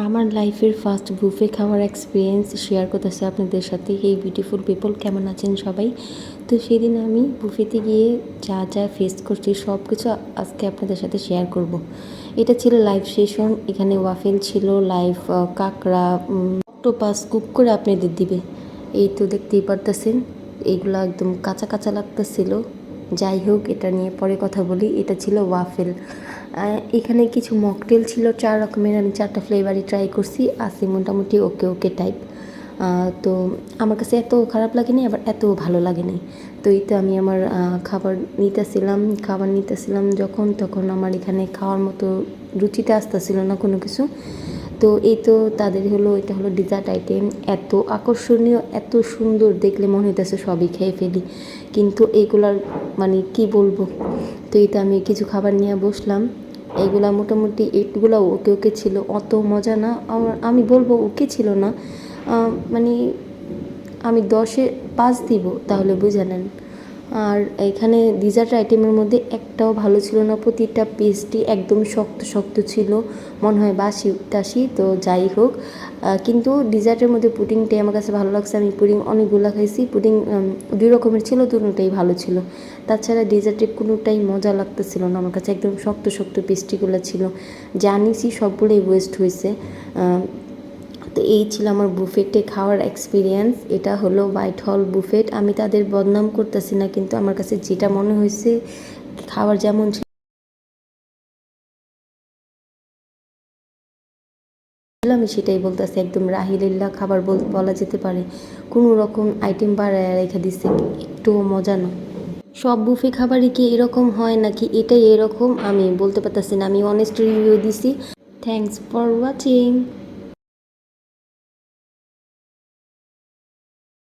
আমার লাইফের first buffet খাওয়ার এক্সপিরিয়েন্স শেয়ার করতেছি আপনাদের সাথে। এই বিউটিফুল পিপল, কেমন আছেন সবাই? তো সেদিন আমি বুফেতে গিয়ে যা যা ফেস করছি সব কিছু আজকে আপনাদের সাথে শেয়ার করব। এটা ছিল লাইভ সেশন, এখানে ওয়াফেল ছিল, লাইভ কাঁকড়া, অক্টোপাস কুক করে আপনাদের দিবে। এই তো দেখতেই পারতেছেন, এইগুলো একদম কাঁচা কাঁচা লাগতেছিল। যাই হোক, এটা নিয়ে পরে কথা বলি। এটা ছিল ওয়াফেল। এখানে কিছু মকটেল ছিল 4 রকমের, আমি 4টা ফ্লেভারই ট্রাই করছি, আছে মোটামুটি ওকে ওকে টাইপ। তো আমার কাছে এত খারাপ লাগেনি, আবার এত ভালো লাগেনি। তো এই তো আমি আমার খাবার নিতেছিলাম যখন তখন আমার এখানে খাওয়ার মতো রুচিটা আসতেছিল না কোনো কিছু। তো এই তো তাদের হলো, এটা হলো ডিজার্ট আইটেম, এত আকর্ষণীয়, এত সুন্দর, দেখলে মনে হইতেছে সবই খেয়ে ফেলি, কিন্তু এইগুলার মানে কি বলবো। তো এই তো আমি কিছু খাবার নিয়ে বসলাম। এইগুলা মোটামুটি এইগুলো ওকে ওকে ছিল, অত মজা না। আমি বলবো ওকে ছিল না, মানে আমি 10-এ 5 দিব তাহলে বুঝে নেন। আর এখানে ডিজার্ট আইটেমের মধ্যে একটাও ভালো ছিল না, প্রতিটা পেস্ট্রি একদম শক্ত শক্ত ছিল, মনে হয় বাসি টাসি। তো যাই হোক, কিন্তু ডিজার্টের মধ্যে পুডিংটাই আমার কাছে ভালো লাগছে। আমি পুডিং অনেকগুলো খাইছি, পুডিং 2 রকমের ছিল, দুটোটাই ভালো ছিল। তাছাড়া ডিজার্টে কোনোটাই মজা লাগতেছিল না আমার কাছে, একদম শক্ত শক্ত পেস্ট্রিগুলো ছিল, জানিসই সবগুলোই ওয়েস্ট হয়েছে। তো এই ছিল আমার বুফেটে খাওয়ার এক্সপিরিয়েন্স। এটা হলো হোয়াইট হল বুফেট। আমি তাদের বদনাম করতেছি না, কিন্তু আমার কাছে যেটা মনে হয়েছে খাবার যেমন ছিল আমি সেটাই বলতেছি, একদম রাহিলিল্লা খাবার বলা যেতে পারে। কোনো রকম আইটেম বাড়ায় রেখে দিচ্ছে, একটুও মজা না। সব বুফে খাবারই কি এরকম হয় নাকি এটাই এরকম আমি বলতে পারতেছি না, আমি অনেস্ট রিভিউ দিছি। Thanks for watching.